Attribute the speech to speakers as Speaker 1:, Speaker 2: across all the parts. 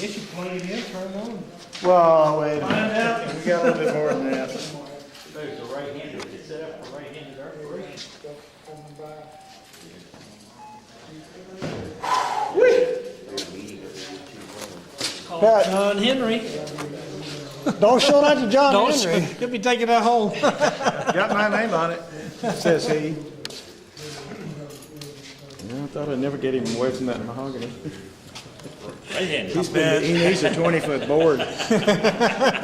Speaker 1: Guess you plug it in, turn it on.
Speaker 2: Well, wait a
Speaker 1: Find
Speaker 2: minute.
Speaker 1: out.
Speaker 2: We got a little bit more than that.
Speaker 3: There's a right-hander, it's set up for right-handed operation.
Speaker 1: Call
Speaker 4: Pat.
Speaker 1: John Henry.
Speaker 4: Don't show that to John
Speaker 1: Don't,
Speaker 4: Henry.
Speaker 1: he'll be taking that home.
Speaker 2: Got my name on it, says he. Yeah, I thought I'd never get him away from that mahogany.
Speaker 3: Right-handed.
Speaker 2: He needs a 20-foot board.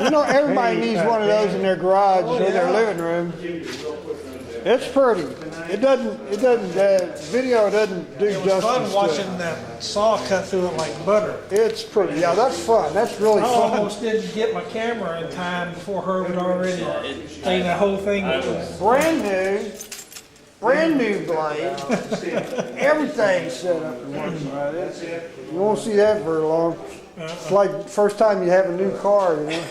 Speaker 4: You know, everybody needs one of those in their garage or their living room. It's pretty. Video doesn't do
Speaker 1: It was fun
Speaker 4: justice to
Speaker 1: watching
Speaker 4: it.
Speaker 1: that saw cut through it like butter.
Speaker 4: It's pretty. Yeah, that's fun. That's really
Speaker 1: I
Speaker 4: fun.
Speaker 1: almost didn't get my camera in time before Herb had already taken that whole thing.
Speaker 4: Brand new blade. Everything's set up and working right. You won't see that very long. It's like the first time you have a new car, you know.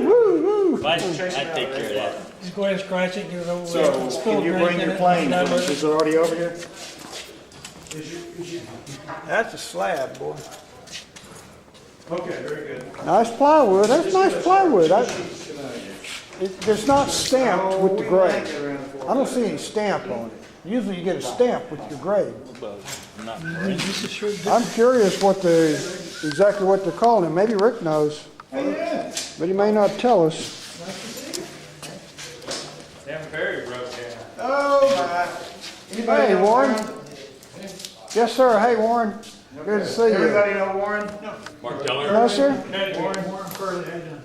Speaker 4: Woo, woo, woo.
Speaker 3: I'd take care of that.
Speaker 1: Just go ahead and scratch it, get it over with.
Speaker 2: So,
Speaker 1: Spill
Speaker 2: can you
Speaker 1: drink
Speaker 2: bring
Speaker 1: in
Speaker 2: your
Speaker 1: it,
Speaker 2: plane?
Speaker 1: done with it.
Speaker 2: Is it already over here?
Speaker 4: That's a slab, boy.
Speaker 2: Okay, very good.
Speaker 4: Nice plywood. That's nice plywood. It's not stamped with the grade. I don't see any stamp on it. Usually you get a stamp with your grade.
Speaker 3: Not
Speaker 1: This is sure good.
Speaker 4: I'm curious exactly what they're calling it. Maybe Rick knows, but he may not tell us.
Speaker 3: Sam Perry broke down.
Speaker 2: Oh, my. Anybody
Speaker 4: Hey,
Speaker 2: know
Speaker 4: Warren. Yes, sir. Hey, Warren. Good to see you.
Speaker 2: Everybody know Warren?
Speaker 3: Mark Teller.
Speaker 4: No, sir.
Speaker 2: Warren Furley, how you doing?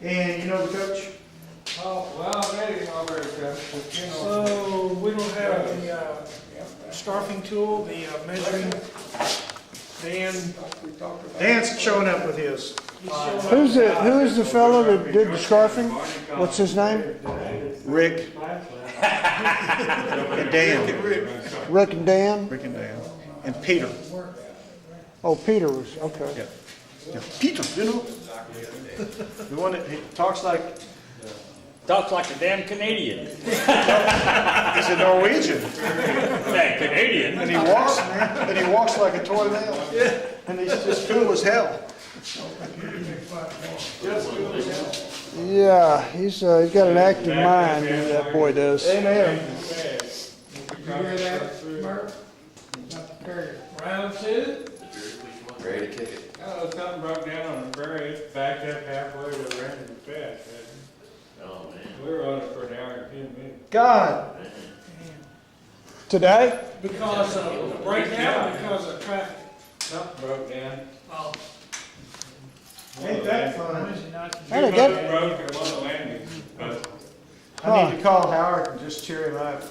Speaker 2: And you know the coach?
Speaker 5: Oh, well, I made him already, Coach.
Speaker 1: So we don't have the scarfing tool, the measuring band.
Speaker 2: Dan's showing up with his.
Speaker 4: Who is the fellow that did the scarfing? What's his name?
Speaker 2: Rick. And Dan.
Speaker 4: Rick and Dan?
Speaker 2: Rick and Dan. And Peter.
Speaker 4: Oh, Peter was, okay.
Speaker 2: Yeah. Yeah. Peter, you know? The one that he talks like,
Speaker 3: Talks like a damn Canadian.
Speaker 2: he's a Norwegian.
Speaker 3: That Canadian.
Speaker 2: And he walks like a toy nail. And he's just cool as hell.
Speaker 4: Yeah, he's got an active mind, that boy does.
Speaker 2: Amen.
Speaker 5: You hear that, Mark?
Speaker 1: Round two.
Speaker 6: Ready to kick it.
Speaker 5: Oh, something broke down on the prairie, it's backed up halfway to the random fast.
Speaker 6: Oh, man.
Speaker 5: We were on it for an hour and 10 minutes.
Speaker 2: God.
Speaker 4: Today?
Speaker 1: Because of breakdown, because of traffic.
Speaker 5: Something broke down.
Speaker 1: Oh,
Speaker 2: Ain't that fun?
Speaker 1: Wednesday night.
Speaker 4: Hey, they got,
Speaker 5: Broke at one of the landings, but
Speaker 2: I need to call Howard and just cheer him up.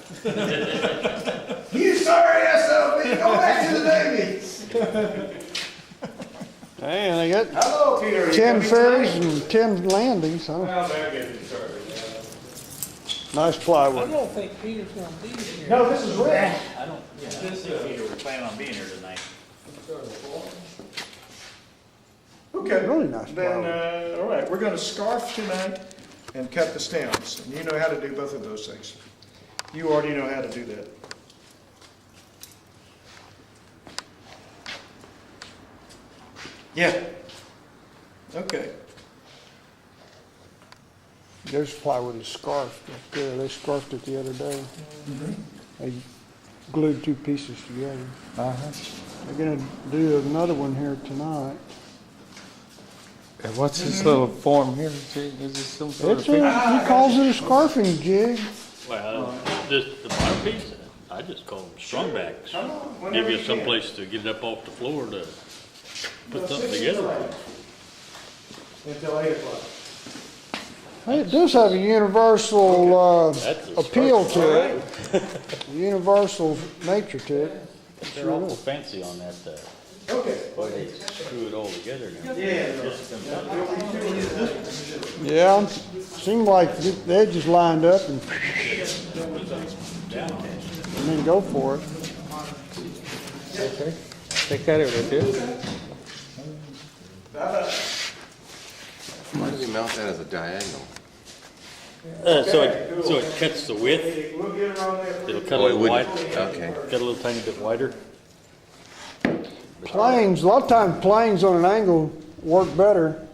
Speaker 2: You sorry SOB, go back to the Navy.
Speaker 4: man, they got
Speaker 2: Hello, Peter. You
Speaker 4: 10
Speaker 2: coming
Speaker 4: ferries
Speaker 2: tonight?
Speaker 4: and 10 landings, huh?
Speaker 5: well, they'll get it started.
Speaker 4: Nice
Speaker 1: I
Speaker 4: plywood.
Speaker 1: don't think Peter's gonna be here.
Speaker 2: No, this is Rick.
Speaker 3: I don't think Peter was planning on being here tonight.
Speaker 2: Okay.
Speaker 4: Really nice
Speaker 2: Then,
Speaker 4: plywood.
Speaker 2: all right, we're gonna scarf tonight and cut the stems. And you know how to do both of those things. You already know how to do that. Yeah. Okay.
Speaker 4: There's plywood is scarfed up there. They scarfed it the other day. They glued two pieces together. They're gonna do another one here tonight.
Speaker 5: And what's this little form here? Is this some sort
Speaker 4: It's he calls it a scarfing jig.
Speaker 3: Well, just the bottom piece, I just call them strong backs. Give you some place to get it up off the floor to put something together.
Speaker 2: Until 8 o'clock.
Speaker 4: Hey, it does have a universal
Speaker 3: That's a
Speaker 4: appeal to it. A universal nature to it.
Speaker 3: They're awful fancy on that,
Speaker 2: Okay.
Speaker 3: boy, they screw it all together now.
Speaker 2: Yeah.
Speaker 3: Just comes out.
Speaker 4: Yeah, seemed like the edges lined up and then go for it.
Speaker 5: Okay. Take that over there.
Speaker 6: Why do we mount that as a diagonal?
Speaker 3: So it cuts the width,
Speaker 2: We'll get it on there.
Speaker 3: it'll cut a
Speaker 6: Oh, it
Speaker 3: little wide,
Speaker 6: wouldn't. Okay.
Speaker 3: cut a little tiny bit wider.
Speaker 4: Planes, a lot of times planes on an angle work better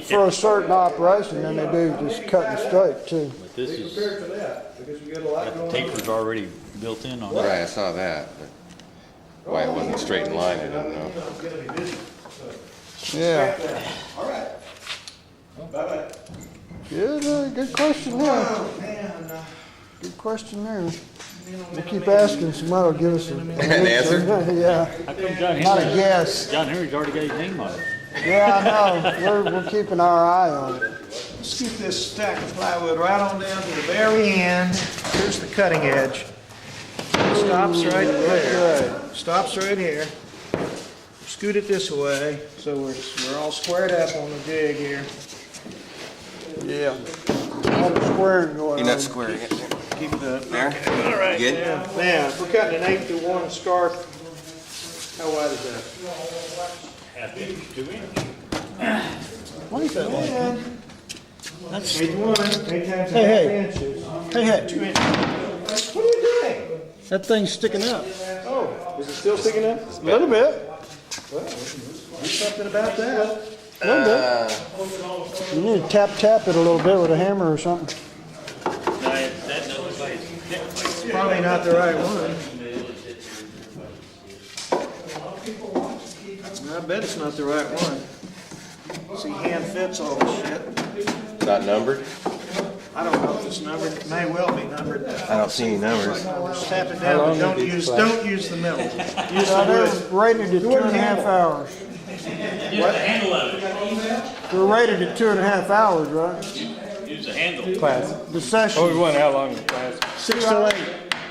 Speaker 4: for a certain operation than they do just cutting straight too.
Speaker 3: But this is,
Speaker 2: Prepared for that, because we got a lot
Speaker 3: got
Speaker 2: going
Speaker 3: the
Speaker 2: on.
Speaker 3: tapers already built in on it.
Speaker 6: Right, I saw that, but why it wasn't straight in line, I don't know.
Speaker 2: I'm gonna be busy, so.
Speaker 4: Yeah.
Speaker 2: All right. Bye-bye.
Speaker 4: Good question there.
Speaker 2: Oh, man.
Speaker 4: Good question there. We'll keep asking, somebody will give us an
Speaker 6: answer?
Speaker 4: Yeah,
Speaker 3: How come John
Speaker 4: not a
Speaker 3: Henry,
Speaker 4: guess.
Speaker 3: John Henry's already got his name on it?
Speaker 4: Yeah, I know. We're keeping our eye on it.
Speaker 2: Let's keep this stack of plywood right on down to the very end. Here's the cutting edge. Stops right there. Stops right here. Scoot it this way, so we're all squared up on the jig here.
Speaker 4: Yeah. All the squaring going on.
Speaker 6: You're not squaring it.
Speaker 2: Keep it up.
Speaker 6: There? All right. Good?
Speaker 2: Yeah, now, if we're cutting an 8-to-1 scarf, how wide is that?
Speaker 3: Half inch, 2 inch.
Speaker 4: What is that?
Speaker 2: That's 8-to-1, 8 times a
Speaker 4: Hey,
Speaker 2: half
Speaker 4: hey.
Speaker 2: inches.
Speaker 4: Hey, hey,
Speaker 2: 2 inches. What are you doing?
Speaker 4: that thing's sticking up.
Speaker 2: Oh, is it still sticking up?
Speaker 4: A little bit.
Speaker 2: Well, do something about that.
Speaker 4: A little bit. You need to tap it a little bit with a hammer or something.
Speaker 2: It's probably not the right one. I bet it's not the right one. See, hand fits all this shit.
Speaker 6: Not numbered?
Speaker 2: I don't know if it's numbered. It may well be numbered.
Speaker 6: I don't see any numbers.
Speaker 2: Just tap it down, but don't use the middle. Use
Speaker 4: Now,
Speaker 2: the
Speaker 4: they're
Speaker 2: wood.
Speaker 4: rated at 2.5 hours.
Speaker 3: Use the handle of it.
Speaker 4: They're rated at 2.5 hours, right?
Speaker 3: Use the handle.
Speaker 5: Class.
Speaker 4: The session.
Speaker 5: Oh, we wonder how long the class.
Speaker 2: 6 to 8.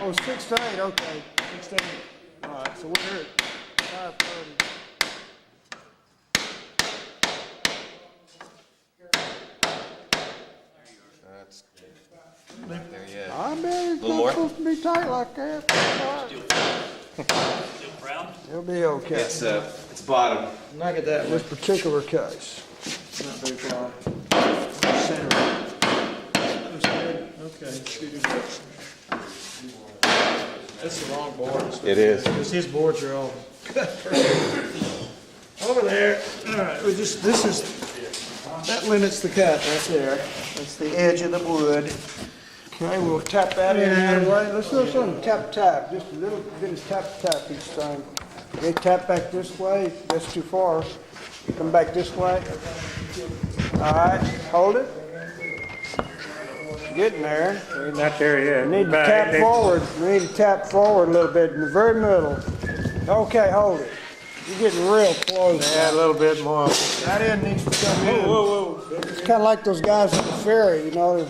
Speaker 4: Oh, 6 to 8, okay.
Speaker 2: 6 to 8.
Speaker 4: All right, so we're here at 5:30.
Speaker 6: That's there yet.
Speaker 4: I bet it's
Speaker 6: Little
Speaker 4: not
Speaker 6: more?
Speaker 4: supposed to be tight like that.
Speaker 3: Still proud?
Speaker 4: It'll be okay.
Speaker 6: It's bottom.
Speaker 2: Knock it that way.
Speaker 4: This particular case.
Speaker 2: Not very far. Center. Okay. scoot it up. That's the wrong board.
Speaker 6: It is.
Speaker 2: Because his boards are all cut. Over there. All right, that limits the cut right there. That's the edge of the wood.
Speaker 4: Okay, we'll tap that in that way. Let's do something tap, just a little bit of tap each time. Okay, tap back this way, that's too far. Come back this way. All right, hold it. Getting there.
Speaker 5: We're not there yet.
Speaker 4: We need to tap forward. We need to tap forward a little bit in the very middle. Okay, hold it. You're getting real close.
Speaker 5: Yeah, a little bit more.
Speaker 4: That end needs to come in.
Speaker 5: Whoa.
Speaker 4: It's kind of like those guys at the ferry, you know.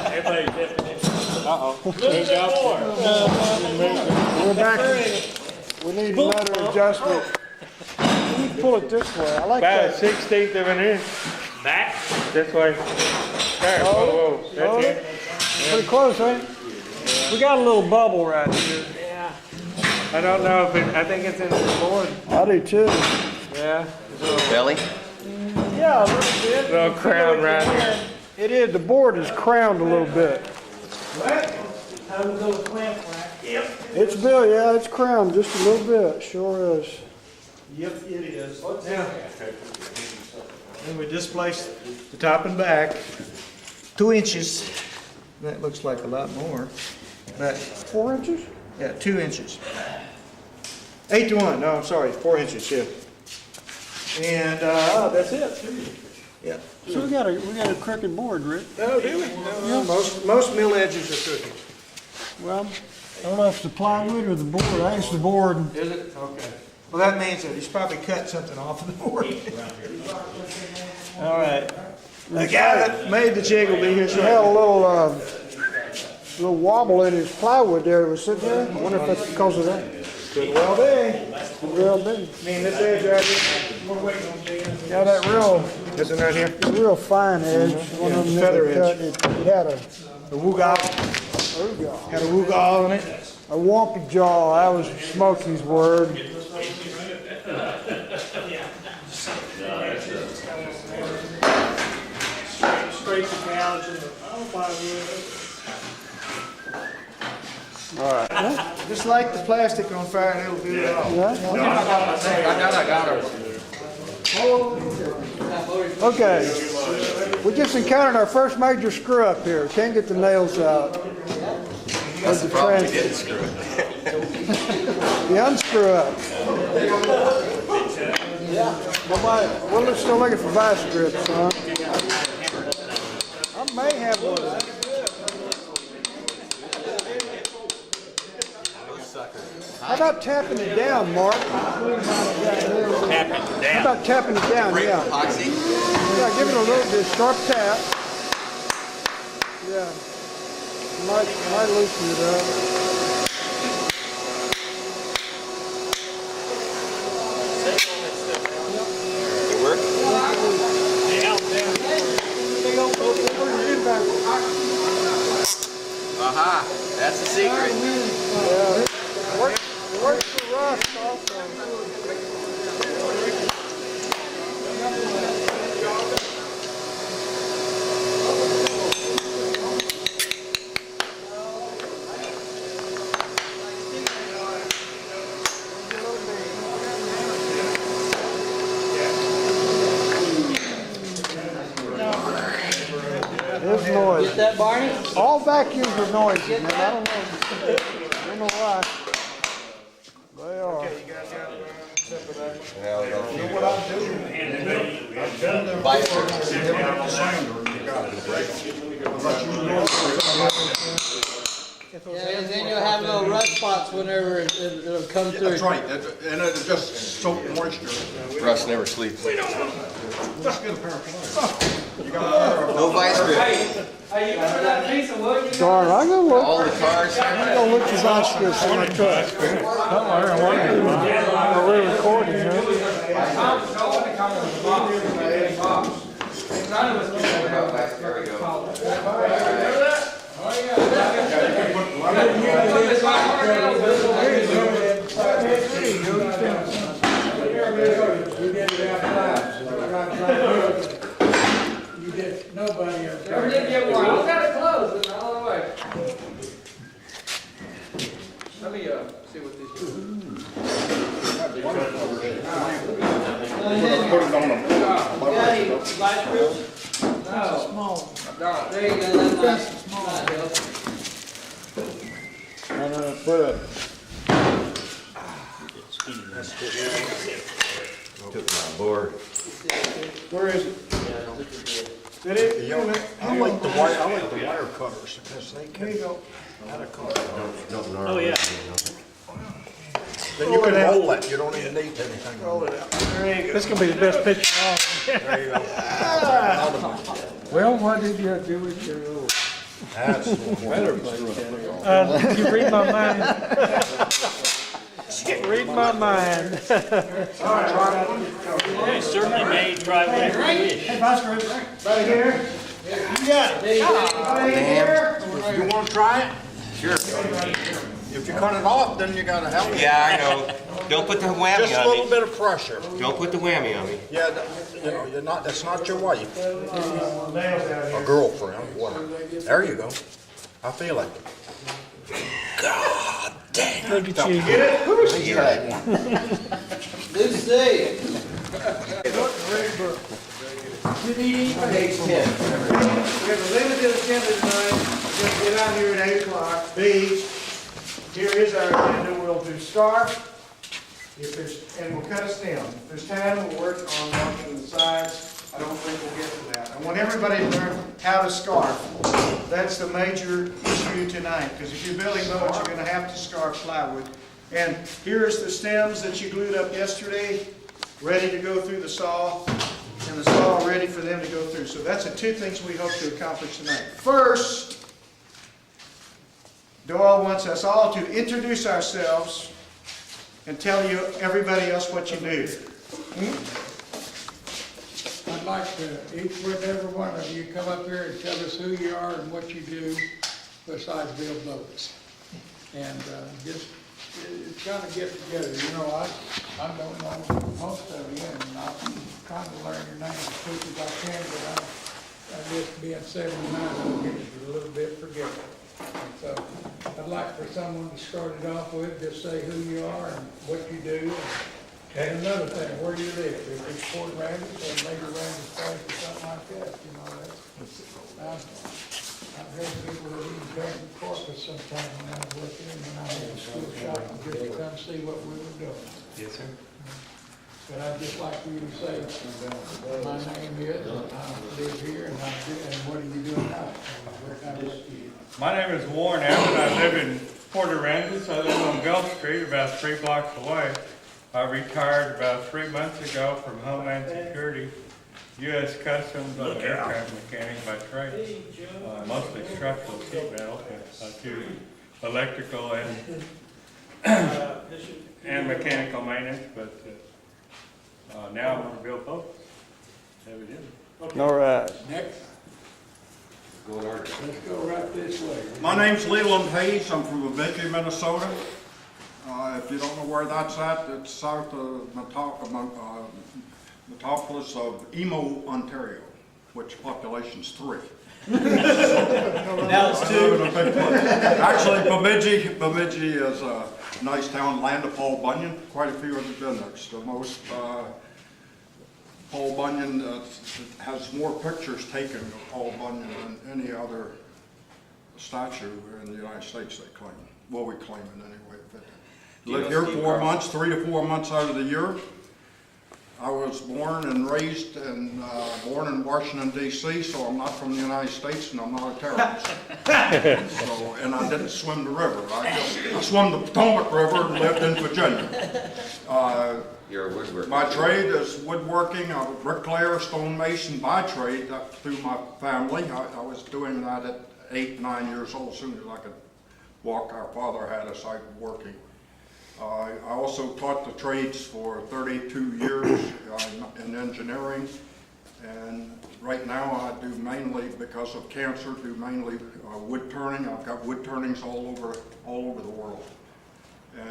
Speaker 3: Everybody's definition.
Speaker 5: Uh-oh. Moved out more.
Speaker 4: We're back. We need another adjustment. We need to pull it this way. I like
Speaker 5: About a
Speaker 4: that.
Speaker 5: 16th of an inch.
Speaker 3: Back.
Speaker 5: This way. There. Whoa.
Speaker 4: Hold
Speaker 5: That's
Speaker 4: it.
Speaker 5: it.
Speaker 4: Pretty close, ain't it? We got a little bubble right here.
Speaker 5: I don't know if I think it's in the board.
Speaker 4: I do too.
Speaker 5: Yeah.
Speaker 6: Belly?
Speaker 4: Yeah, a little bit.
Speaker 5: Little crown right here.
Speaker 4: It is. The board is crowned a little bit. It's built, yeah, it's crowned just a little bit. Sure is.
Speaker 2: Yep, it is. Now, and we displaced the top and back 2 inches. That looks like a lot more. But
Speaker 4: 4 inches?
Speaker 2: yeah, 2 inches. 8-to-1. No, I'm sorry, 4 inches. Yeah. And that's it. Yeah.
Speaker 4: So we got a crooked board, Rick.
Speaker 2: Oh, do we? No, most mill edges are crooked.
Speaker 4: Well, I don't know if it's the plywood or the board. I think it's the board.
Speaker 2: Is it? Okay. Well, that means that he's probably cut something off of the board. All right. The guy that made the jig will be here
Speaker 4: He had a
Speaker 2: shortly.
Speaker 4: little wobble in his plywood there. It was sitting there. I wonder if that's because of that.
Speaker 2: Could well be.
Speaker 4: Could well be.
Speaker 2: I mean, this edge right here, we're waiting on digging.
Speaker 4: Yeah, that
Speaker 2: This one right here.
Speaker 4: real fine edge. One of them
Speaker 2: Yeah, feather
Speaker 4: that cut, it had a
Speaker 2: The woogal. Had a woogal on it.
Speaker 4: a wonky jaw. That was Smokey's word.
Speaker 2: Scrape the gouge and the plywood.
Speaker 4: All right.
Speaker 2: Just light the plastic on fire and it'll do it all.
Speaker 4: Okay. We just encountered our first major screw up here. Can't get the nails out.
Speaker 6: That's the problem, we didn't screw it.
Speaker 4: The unscrew up. Nobody, we're still looking for vice grips, huh? I may have one of them. How about tapping it down, Mark?
Speaker 3: Tapping it
Speaker 4: How
Speaker 3: down.
Speaker 4: about tapping it down? Yeah.
Speaker 6: Epoxy?
Speaker 4: Yeah, give it a little bit sharp tap. Yeah. Might loosen it up.
Speaker 6: It work? Aha, that's the secret.
Speaker 4: Yeah. It works for rust also. There's noise.
Speaker 7: Get that, Barney?
Speaker 4: All vacuums are noisy, man. I don't know why. They are.
Speaker 7: Yeah, and then you'll have little rust spots whenever it'll come through.
Speaker 8: That's right, and it'll just soak moisture.
Speaker 6: Russ never sleeps.
Speaker 8: Let's get a pair of pliers.
Speaker 6: No vice grip.
Speaker 4: Darn, I'm gonna look.
Speaker 6: All the cars.
Speaker 4: I'm gonna look for vice grips in my truck. We're recording here.
Speaker 6: There we go.
Speaker 1: You did, nobody else.
Speaker 7: Never did get one. I got it closed. It's all the way. Let me see what these do.
Speaker 8: Put it on them.
Speaker 7: Got any vice grips? No.
Speaker 1: Small.
Speaker 7: No. There you go. That's nice.
Speaker 4: I'm gonna put a.
Speaker 6: Took my board.
Speaker 2: Where is it? Did it?
Speaker 8: I like the wire cutters, because they
Speaker 2: There you go.
Speaker 3: Oh, yeah.
Speaker 8: then you can roll it, you don't even need anything.
Speaker 2: Roll it out. There you go.
Speaker 1: This is gonna be the best picture of all.
Speaker 8: There you go.
Speaker 4: Well, what did you do with your old?
Speaker 8: That's
Speaker 1: You read my mind. Read my mind.
Speaker 3: You certainly may try whatever you wish.
Speaker 2: Right here. You got it. Right here.
Speaker 8: You wanna try it?
Speaker 6: Sure.
Speaker 8: If you cut it off, then you gotta help me.
Speaker 6: Yeah, I know. Don't put the whammy
Speaker 8: Just a
Speaker 6: on
Speaker 8: little
Speaker 6: me.
Speaker 8: bit of pressure.
Speaker 6: Don't put the whammy on me.
Speaker 8: Yeah, you know, you're not, that's not your wife, or girlfriend, whatever. There you go. I feel it. God damn.
Speaker 1: Look at you.
Speaker 7: Lucy.
Speaker 2: We have a limited agenda tonight. We're going to get out here at 8 o'clock. B, here is our agenda. We'll do scarf. And we'll cut a stem. If there's time, we'll work on marking the sides. I don't think we'll get to that. I want everybody to learn how to scarf. That's the major issue tonight, because if you're building boats, you're going to have to scarf plywood. And here's the stems that you glued up yesterday, ready to go through the saw, and the saw ready for them to go through. So that's the two things we hope to accomplish tonight. First, Doyle wants us all to introduce ourselves and tell you, everybody else, what you do.
Speaker 9: I'd like to, each with every one of you, come up here and tell us who you are and what you do besides build boats. And just kind of get together. You know, I don't know most of you, and I'm trying to learn your names as quick as I can, but I just being 79, I'll get it a little bit forgetful. So I'd like for someone to start it off with, just say who you are and what you do. And another thing, where you live, if it's Fort Rapids or maybe Rapids Place or something like that, you know, I've had people that even come to Corpus sometime when I was working, and when I had a school shop, and just to come see what we were doing.
Speaker 5: Yes, sir.
Speaker 9: But I'd just like for you to say, my name is, I live here, and what are you doing now? Where can I work for you?
Speaker 5: My name is Warren Abbott. I live in Port Aransas. I live on Gulf Street, about 3 blocks away. I retired about 3 months ago from Homeland Security, U.S. Customs, I'm an aircraft mechanic by trade. Mostly structural sheet metal, but I do electrical and mechanical maintenance, but now I'm going to build boats. Evidently.
Speaker 4: All right.
Speaker 9: Next,
Speaker 6: Go in order.
Speaker 9: let's go right this way.
Speaker 8: My name's Leland Hayes. I'm from Bemidji, Minnesota. If you don't know where that's at, it's south of Metropolis of Emo, Ontario, which population's 3.
Speaker 7: Now it's 2.
Speaker 8: Actually, Bemidji is a nice town, land of Paul Bunyan. Quite a few of them been there. It's the most, Paul Bunyan has more pictures taken of Paul Bunyan than any other statue in the United States, they claim. Well, we claim it anyway. Lived here 4 months, 3 to 4 months out of the year. I was born and raised and born in Washington, D.C., so I'm not from the United States and I'm not a terrorist. And I didn't swim the river. I swam the Potomac River and lived in Virginia.
Speaker 6: You're a woodworker.
Speaker 8: My trade is woodworking. I'm a bricklayer, stonemason by trade through my family. I was doing that at 8, 9 years old. As soon as I could walk, our father had us out working. I also taught the trades for 32 years in engineering, and right now I do mainly, because of cancer, do mainly wood turning. I've got wood turnings all over the world.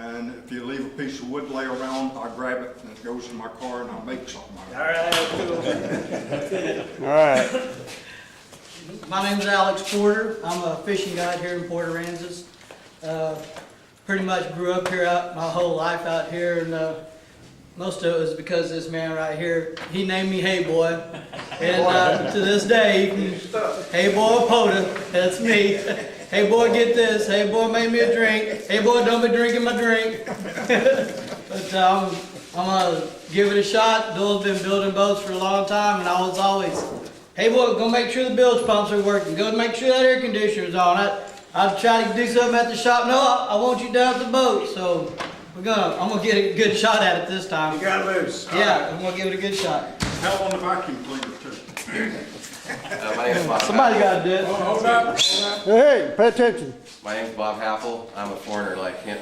Speaker 8: And if you leave a piece of wood lay around, I grab it and it goes in my car and I make something out of it.
Speaker 4: All right.
Speaker 7: My name's Alex Porter. I'm a fishing guide here in Port Aransas. Pretty much grew up here my whole life out here, and most of it was because this man right here, he named me Hey Boy. And to this day, Hey Boy Pota, that's me. Hey boy, get this. Hey boy, make me a drink. Hey boy, don't be drinking my drink. But I'm gonna give it a shot. Doyle's been building boats for a long time, and I was always, hey boy, go make sure the bilge pumps are working. Go make sure that air conditioner's on. I'd try to do something at the shop. No, I want you down at the boat. So I'm gonna get a good shot at it this time.
Speaker 8: You got loose.
Speaker 7: Yeah, I'm gonna give it a good shot.
Speaker 8: Hell on the vacuum cleaner too.
Speaker 6: My name's Bob.
Speaker 7: Somebody gotta do it.
Speaker 9: Hold up.
Speaker 4: Hey, pay attention.
Speaker 6: My name's Bob Haffel. I'm a foreigner like him.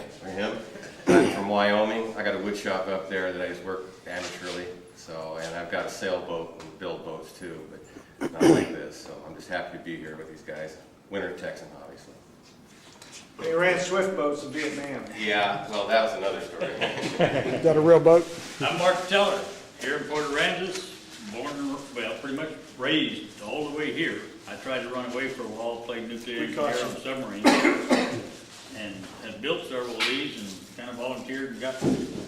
Speaker 6: I'm from Wyoming. I got a wood shop up there that I just work amateurly. So, and I've got a sailboat and build boats too, but not like this. So I'm just happy to be here with these guys. Winter Texan, obviously.
Speaker 2: They ran swift boats in Vietnam.
Speaker 6: Yeah, well, that was another story.
Speaker 4: Is that a real boat?
Speaker 3: I'm Mark Teller, here in Port Aransas, born and, well, pretty much raised all the way here. I tried to run away for a while, played nuclear engineer on submarines, and have built several of these and kind of volunteered and got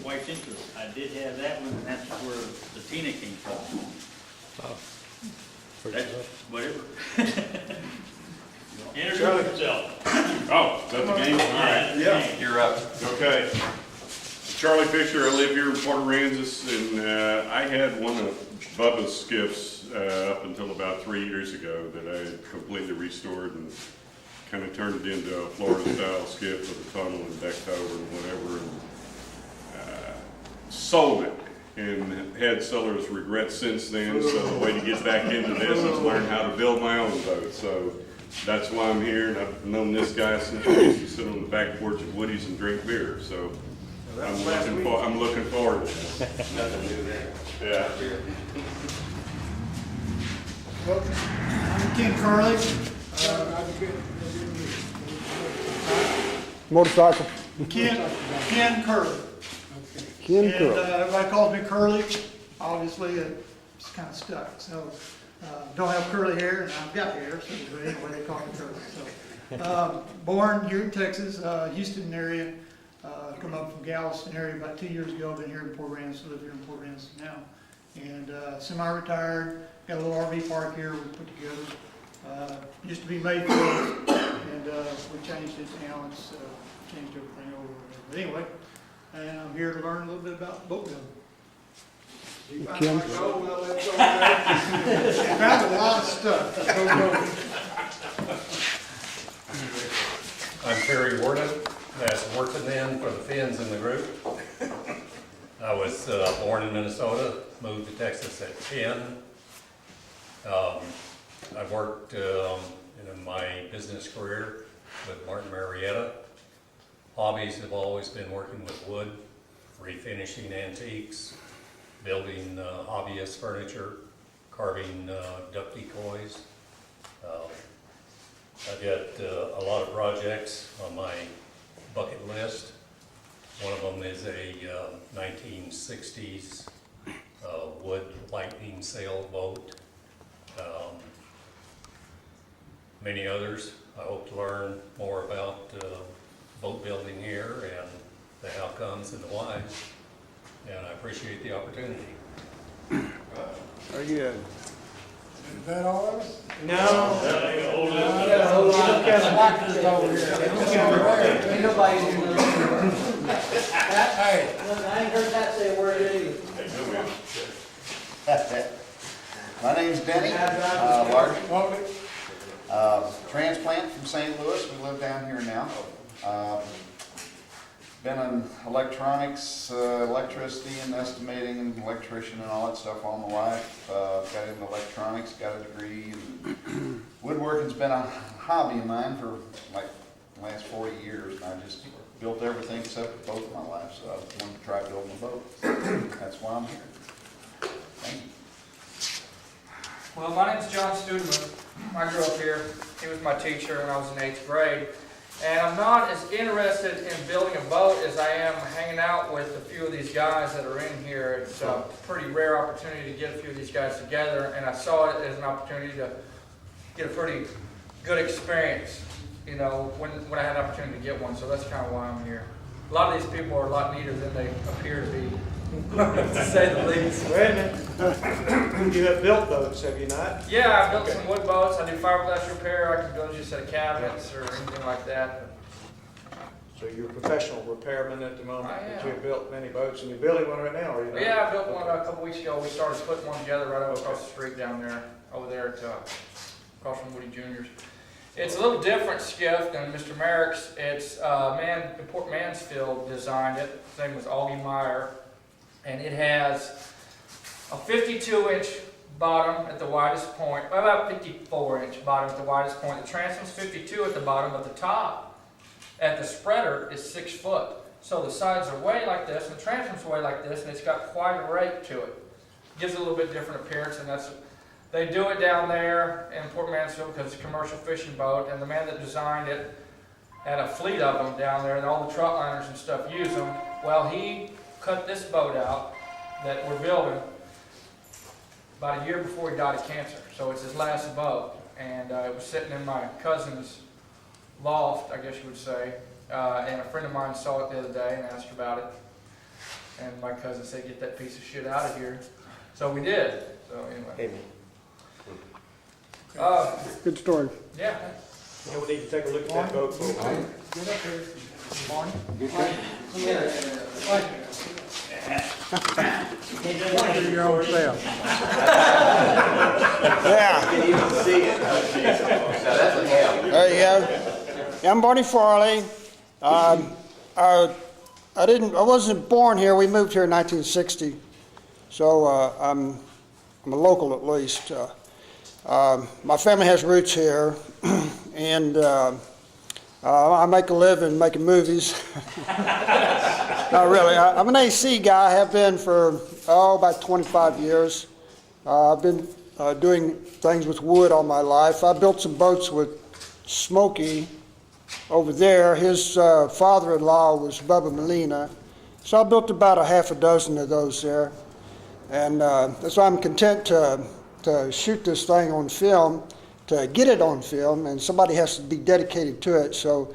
Speaker 3: quite into it. I did have that one, and that's where the Tina came from. That's whatever. Introduce yourself.
Speaker 10: Oh, is that the game? All right.
Speaker 6: Yeah. You're up.
Speaker 10: Okay. Charlie Fisher, I live here in Port Aransas, and I had one of Bubba's skiffs up until about 3 years ago that I completely restored and kind of turned it into a Florida-style skiff with a tunnel and deck tower and whatever, and sold it. And had seller's regrets since then, so the way to get back into this is learn how to build my own boat. So that's why I'm here, and I've known this guy since we used to sit on the back porch of Woody's and drink beer. So I'm looking forward to this.
Speaker 6: Nothing new there.
Speaker 10: Yeah.
Speaker 9: I'm Ken Curley.
Speaker 4: Motorcycle.
Speaker 11: Ken Curley.
Speaker 4: Ken
Speaker 11: And
Speaker 4: Curley.
Speaker 11: everybody calls me Curly. Obviously, it's kind of stuck. So don't have curly hair, and I've got hair, so but anyway, they call me Curly. So Born here in Texas, Houston area. Come up from Galveston area about 2 years ago. Been here in Port Aransas, live here in Port Aransas now. And semi-retired, got a little RV park here we put together. Used to be Mayfield, and we changed it now. It's changed everything over. But anyway, and I'm here to learn a little bit about boat building.
Speaker 4: Kim?
Speaker 11: Found a lot of stuff.
Speaker 12: I'm Terry Warden, that's working then for the Finns in the group. I was born in Minnesota, moved to Texas at 10. I've worked in my business career with Martin Marietta. Hobbies have always been working with wood, refinishing antiques, building hobbyist furniture, carving duck decoys. I've got a lot of projects on my bucket list. One of them is a 1960s wood lightning sailboat. Many others. I hope to learn more about boat building here and the how comes and the whys. And I appreciate the opportunity.
Speaker 4: Very good.
Speaker 9: Is that all of us?
Speaker 1: No.
Speaker 7: Ain't nobody here knows.
Speaker 9: Hey,
Speaker 7: I ain't heard that say a word either.
Speaker 13: My name's Denny, transplant from St. Louis. We live down here now. Been in electronics, electricity and estimating and electrician and all that stuff all my life. Got into electronics, got a degree. And woodworking's been a hobby of mine for like the last 40 years. And I just built everything except a boat in my life. So I wanted to try building a boat. That's why I'm here. Thank you.
Speaker 14: Well, my name's John Studeman. I grew up here. He was my teacher when I was in 8th grade. And I'm not as interested in building a boat as I am hanging out with a few of these guys that are in here. It's a pretty rare opportunity to get a few of these guys together, and I saw it as an opportunity to get a pretty good experience, you know, when I had an opportunity to get one. So that's kind of why I'm here. A lot of these people are a lot neater than they appear to be, to say the least.
Speaker 2: Wait a minute. You have built boats, have you not?
Speaker 14: Yeah, I built some wood boats. I do fiberglass repair. I can build you a set of cabinets or anything like that.
Speaker 2: So you're a professional repairman at the moment,
Speaker 14: I am.
Speaker 2: but you've built many boats, and you're building one right now, are you not?
Speaker 14: Yeah, I built one a couple weeks ago. We started putting one together right over across the street down there, over there at across from Woody Jr.'s. It's a little different skiff than Mr. Marek's. It's in Port Mansfield designed it. His name was Augie Meyer. And it has a 52-inch bottom at the widest point, about 54-inch bottom at the widest point. The transom's 52 at the bottom, but the top at the spreader is 6 foot. So the sides are way like this, and the transom's way like this, and it's got quite a rake to it. Gives it a little bit different appearance, and they do it down there in Port Mansfield because it's a commercial fishing boat, and the man that designed it had a fleet of them down there, and all the truck liners and stuff use them. Well, he cut this boat out that we're building about a year before he died of cancer. So it's his last boat, and it was sitting in my cousin's loft, I guess you would say, and a friend of mine saw it the other day and asked about it, and my cousin said, get that piece of shit out of here. So we did. So anyway.
Speaker 4: Good story.
Speaker 14: Yeah.
Speaker 2: And we need to take a look at that boat.
Speaker 9: get up here. Morning. Do your own self.
Speaker 13: Yeah. You can even see it. There you go.
Speaker 4: Yeah, I'm Barney Farley. I wasn't born here. We moved here in 1960, so I'm a local at least. My family has roots here, and I make a living making movies. Not really. I'm an AC guy. I have been for about 25 years. I've been doing things with wood all my life. I built some boats with Smokey over there. His father-in-law was Bubba Molina. So I built about a half a dozen of those there. And so I'm content to shoot this thing on film. to get it on film, and somebody has to be dedicated to it. So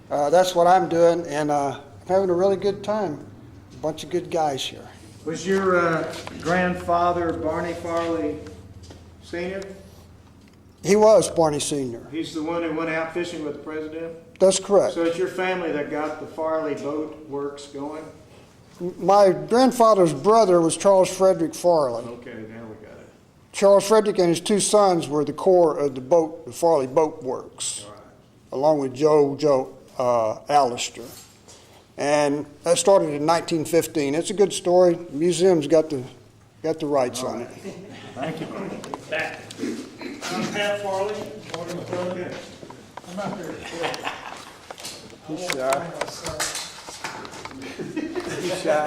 Speaker 4: that's what I'm doing, and I'm having a really good time. A bunch of good guys here.
Speaker 2: Was your grandfather Barney Farley Sr.?
Speaker 4: He was Barney Sr.
Speaker 2: He's the one who went out fishing with the president?
Speaker 4: That's correct.
Speaker 2: So it's your family that got the Farley Boat Works going?
Speaker 4: My grandfather's brother was Charles Frederick Farley.
Speaker 2: Okay, now we got it.
Speaker 4: Charles Frederick and his two sons were the core of the Farley Boat Works, along with Joe Allister. And that started in 1915. It's a good story. The museum's got the rights on it.
Speaker 2: Thank you.
Speaker 1: Back. I'm Pat Farley, born in Philadelphia. I'm out there.
Speaker 4: He's shy. He's shy.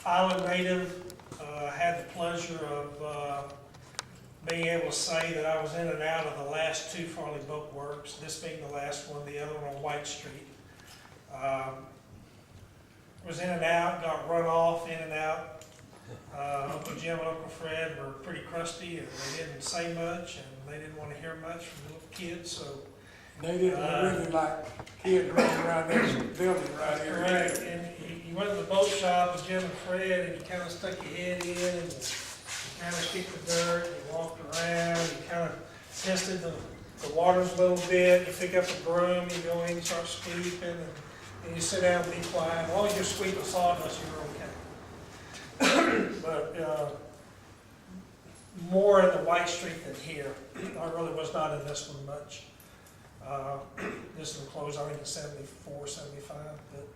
Speaker 1: Island native, had the pleasure of being able to say that I was in and out of the last two Farley Boat Works, this being the last one, the other one on White Street. Was in and out, got run off, in and out. Uncle Jim and Uncle Fred were pretty crusty, and they didn't say much, and they didn't want to hear much from little kids, so.
Speaker 9: They didn't really like kids running around this building right here.
Speaker 1: Correct, and you went to the boat shop with Jim and Fred, and you kind of stuck your head in, and you kind of kicked the dirt, you walked around, you kind of tested the waters a little bit, you pick up a broom, you go in, you start sweeping, and you sit down and be quiet. As long as you're sweeping sawdust, you're okay. But more in the White Street than here. I really was not in this one much. This one closed, I think, in 74, 75. But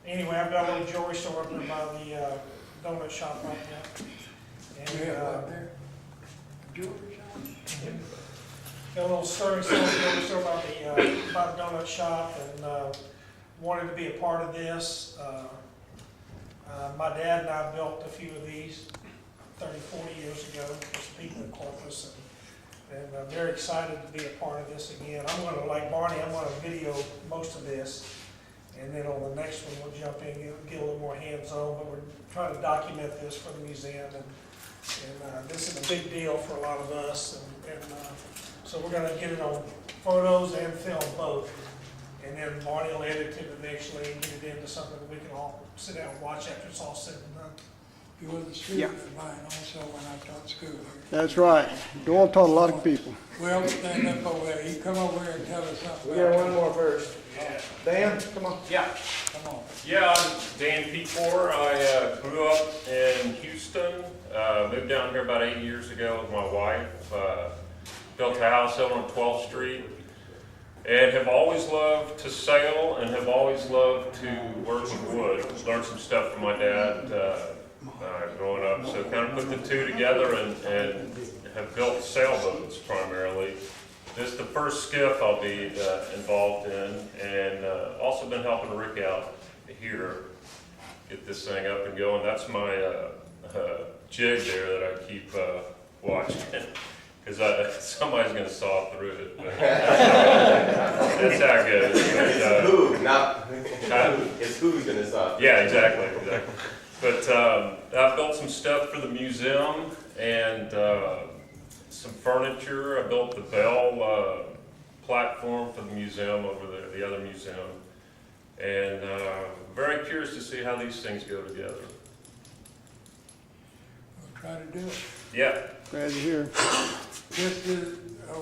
Speaker 1: anyway, I've got a little jewelry store up there by the donut shop right now. And,
Speaker 9: There. Jewelry shop?
Speaker 1: got a little stirring jewelry store by the donut shop, and wanted to be a part of this. My dad and I built a few of these 30, 40 years ago for some people in Corpus, and I'm very excited to be a part of this again. I'm going to, like Barney, I'm going to video most of this, and then on the next one we'll jump in and get a little more hands-on, but we're trying to document this for the museum, and this is a big deal for a lot of us, and so we're going to get it on photos and film both. And then Barney will edit it eventually and get it into something that we can all sit down and watch after it's all said and done.
Speaker 9: You was a student of mine also when I taught school here.
Speaker 4: That's right. Doyle taught a lot of people.
Speaker 9: Well, stand up over there. You come over here and tell us something.
Speaker 2: We got one more first. Dan, come on.
Speaker 15: Yeah.
Speaker 9: Come on.
Speaker 15: Yeah, I'm Dan Petor. I grew up in Houston, moved down here about 8 years ago with my wife. Built a house over on 12th Street. And have always loved to sail and have always loved to work with wood. Learned some stuff from my dad growing up. So kind of put the two together and have built sailboats primarily. This is the first skiff I'll be involved in, and also been helping Rick out here get this thing up and going. That's my jig there that I keep watching. Because somebody's going to saw through it. But that's how it goes.
Speaker 6: It's who, not it's who's going to saw.
Speaker 15: Yeah, exactly. But I've built some stuff for the museum and some furniture. I built the bell platform for the museum over there, the other museum. And very curious to see how these things go together.
Speaker 9: We'll try to do it.
Speaker 15: Yeah.
Speaker 4: Glad to hear.
Speaker 9: This is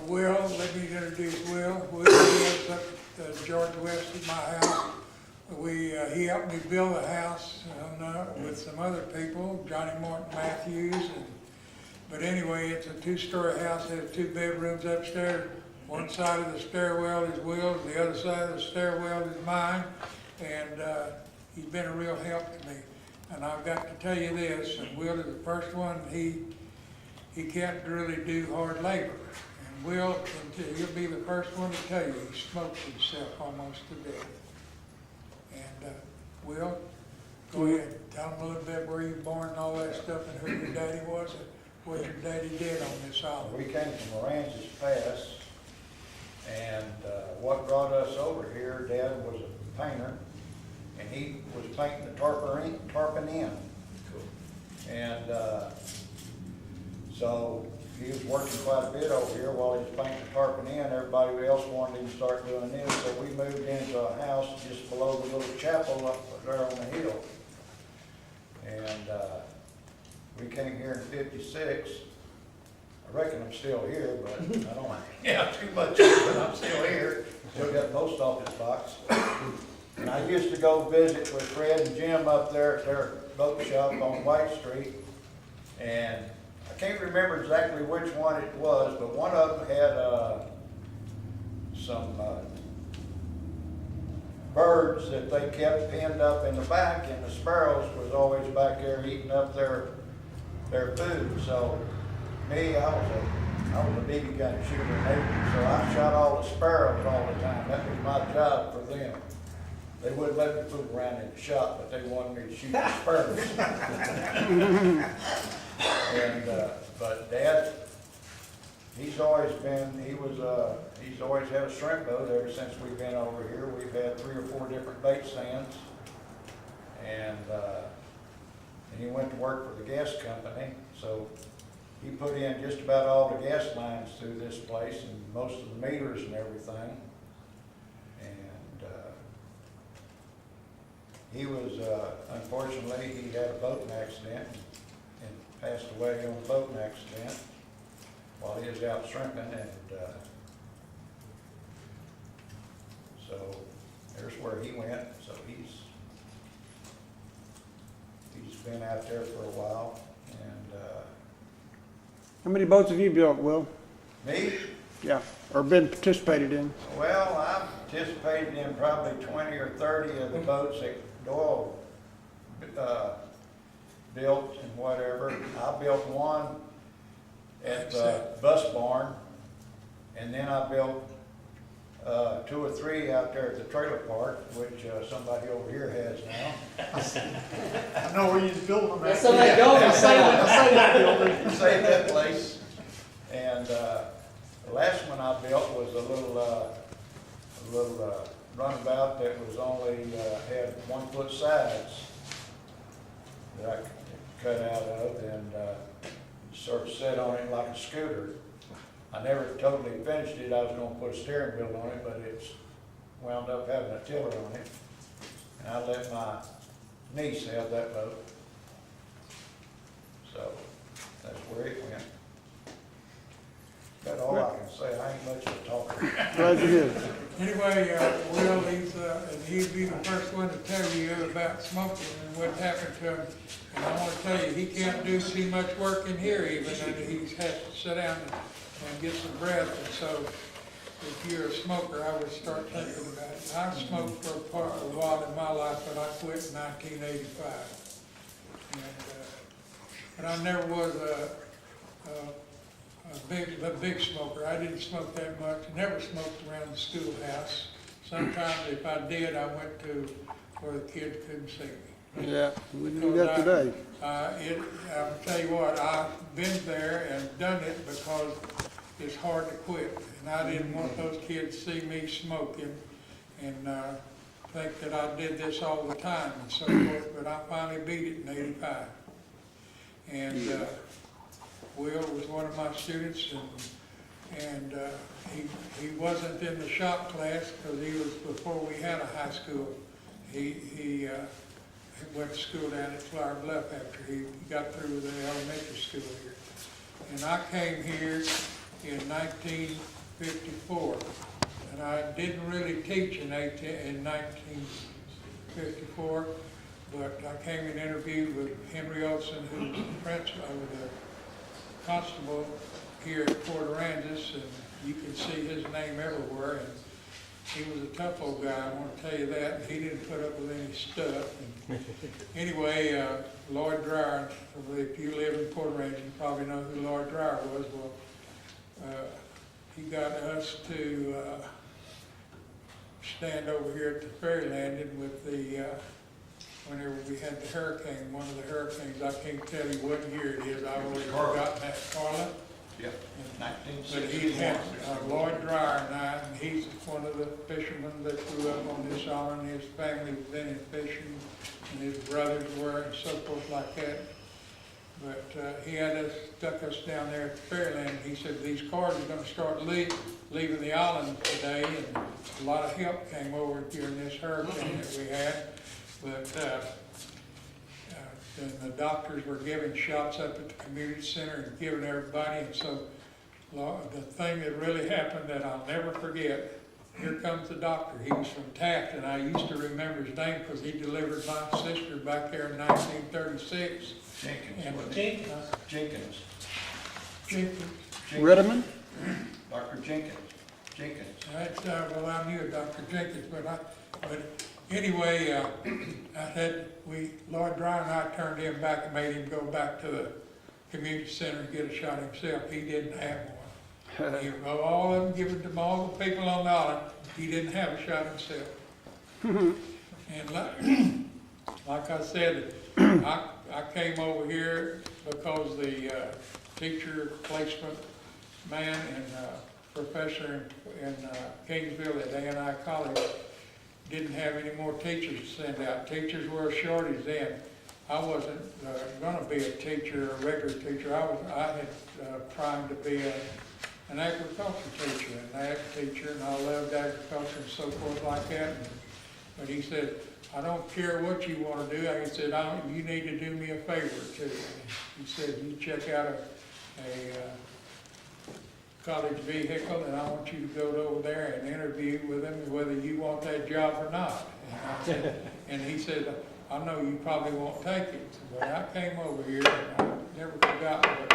Speaker 9: Will. Let me introduce Will. Will lives up at George West at my house. He helped me build a house with some other people, Johnny Martin Matthews. But anyway, it's a two-story house. It has 2 bedrooms upstairs. One side of the stairwell is Will's, the other side of the stairwell is mine. And he's been a real help to me. And I've got to tell you this, and Will is the first one, he can't really do hard labor. And Will, he'll be the first one to tell you, he smoked himself almost to death. And Will, go ahead, tell him a little bit where you were born and all that stuff, and who your daddy was, and what your daddy did on this island.
Speaker 13: We came from Aransas Pass, and what brought us over here, Dad was a painter, and he was painting the tarpon end. And so
Speaker 16: he was working quite a bit over here while he was painting and tarping in. Everybody else wanted him to start doing this, so we moved into a house just below the little chapel up there on the hill. And we came here in '56. I reckon I'm still here, but I don't have too much, but I'm still here. Still got the post office box. And I used to go visit with Fred and Jim up there at their boat shop on White Street. And I can't remember exactly which one it was, but one of them had some birds that they kept pinned up in the back, and the sparrows was always back there eating up their food. So me, I was a BB gun shooter, so I shot all the sparrows all the time. That was my job for them. They wouldn't let me fool around in the shop, but they wanted me to shoot the sparrows. And but Dad, he's always had a shrimp boat ever since we've been over here. We've had 3 or 4 different bait stands, and he went to work for the gas company, so he put in just about all the gas lines through this place and most of the meters and everything. And he was, unfortunately, he had a boating accident and passed away on a boating accident while he was out shrimping. And so there's where he went. So he's been out there for a while. And
Speaker 4: How many boats have you built, Will?
Speaker 16: me?
Speaker 4: Yeah, or been participated in?
Speaker 16: Well, I've participated in probably 20 or 30 of the boats that Doyle built and whatever. I built one at the bus barn, and then I built 2 or 3 out there at the trailer park, which somebody over here has now.
Speaker 11: I know where you're building them at.
Speaker 7: Somebody go and say that building.
Speaker 16: Saved that place. And the last one I built was a little runabout that was only had 1-foot sides that I cut out of, and sort of sat on it like a scooter. I never totally finished it. I was going to put a steering wheel on it, but it's wound up having a tiller on it. And I let my niece have that boat. So that's where it went. That's all I can say. I ain't much of a talker.
Speaker 4: Glad you did.
Speaker 9: Anyway, Will, he'd be the first one to tell you about smoking and what happened to him. And I want to tell you, he can't do too much work in here even, and he has to sit down and get some breath. And so if you're a smoker, I would start thinking about it. I smoked for a while in my life, but I quit in 1985. But I never was a big smoker. I didn't smoke that much. Never smoked around the schoolhouse. Sometimes if I did, I went to where the kids couldn't see me.
Speaker 4: Yeah, we do that today.
Speaker 9: I'll tell you what, I've been there and done it because it's hard to quit. And I didn't want those kids to see me smoking and think that I did this all the time and so forth, but I finally beat it in '85. And Will was one of my students, and he wasn't in the shop class because he was before we had a high school. He went to school down at Flower Bluff after he got through the elementary school here. And I came here in 1954, and I didn't really teach in 1954, but I came and interviewed with Henry Olson, who was the principal, the constable here at Port Aransas, and you can see his name everywhere. And he was a tough old guy, I want to tell you that. He didn't put up with any stuff. And anyway, Lloyd Dryer, if you live in Port Aransas, you probably know who Lloyd Dryer was. Well, he got us to stand over here at the ferry landing with the, whenever we had the hurricane, one of the hurricanes, I can't tell you what year it is, I've already forgotten that, Carla.
Speaker 16: Yeah,
Speaker 9: But he had Lloyd Dryer and he's one of the fishermen that grew up on this island. His family was in fishing, and his brothers were, and so forth like that. But he had us, stuck us down there at the Fairland. He said, these cars are gonna start leaving the island today, and a lot of help came over during this hurricane that we had. But and the doctors were giving shots up at the community center and giving everybody, and so the thing that really happened that I'll never forget, here comes the doctor. He was from Taft, and I used to remember his name because he delivered my sister back there in 1936.
Speaker 16: Jenkins.
Speaker 4: Ritterman?
Speaker 16: Dr. Jenkins.
Speaker 9: That's, well, I knew Dr. Jenkins, but anyway, Lloyd Dryer and I turned him back and made him go back to the community center and get a shot himself. He didn't have one. He would all of them, give it to all the people on the island. He didn't have a shot himself. And like I said, I came over here because the teacher placement man and professor in Kingsville at A&I College didn't have any more teachers to send out. Teachers were a shortage then. I wasn't going to be a teacher, a regular teacher. I had primed to be an agriculture teacher, an ag teacher, and I loved agriculture and so forth like that. But he said, I don't care what you want to do. He said, you need to do me a favor too. He said, you check out a college vehicle, and I want you to go over there and interview with them whether you want that job or not. And he said, I know you probably won't take it. But I came over here, and I never forgot what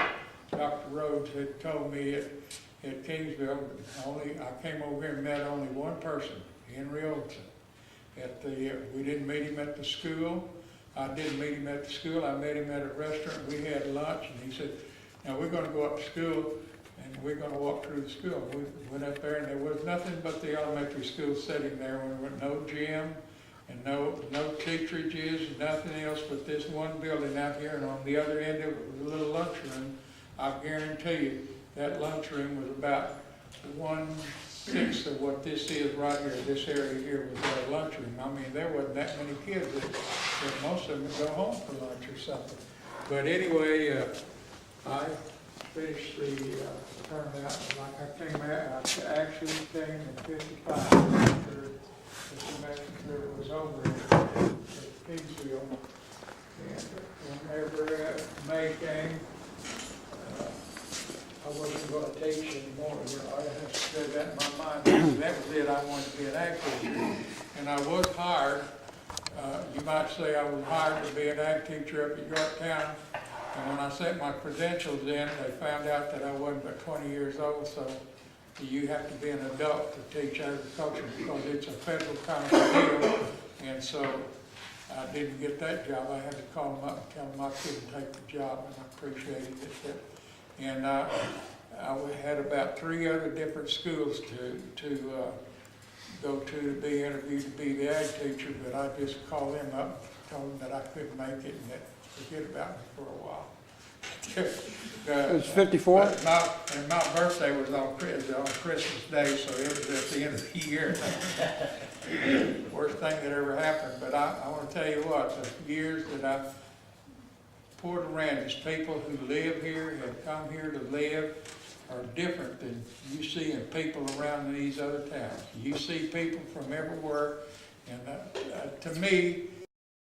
Speaker 9: Dr. Rhodes had told me at Kingsville. I came over here and met only one person, Henry Olson. We didn't meet him at the school. I didn't meet him at the school. I met him at a restaurant. We had lunch, and he said, now we're going to go up to school, and we're going to walk through the school. We went up there, and there was nothing but the elementary school sitting there. There was no gym, and no teacherages, nothing else but this one building out here, and on the other end of it was a little lunchroom. I guarantee you that lunchroom was about 1/6 of what this is right here. This area here was a lunchroom. I mean, there wasn't that many kids that most of them would go home for lunch or something. But anyway, I finished the turnout like I came out. I actually came in 55 after the semester was over at Kingsville. And whenever May came, I wasn't going to teach anymore. I had said that in my mind. That was it. I wanted to be an ag teacher. And I was hired. You might say I was hired to be an ag teacher up at Yorktown. And when I sent my credentials in, they found out that I wasn't but 20 years old. So you have to be an adult to teach agriculture because it's a federal kind of deal. And so I didn't get that job. I had to call them up and tell them I couldn't take the job, and I appreciated it. And I had about 3 other different schools to go to be interviewed to be the ag teacher, but I just called them up, told them that I couldn't make it, and that forget about me for a while.
Speaker 4: It was 54?
Speaker 9: And my birthday was on Christmas Day, so it was at the end of the year. Worst thing that ever happened. But I want to tell you what, the years that I've poured around, these people who live here, have come here to live, are different than you see in people around these other towns. You see people from everywhere, and to me,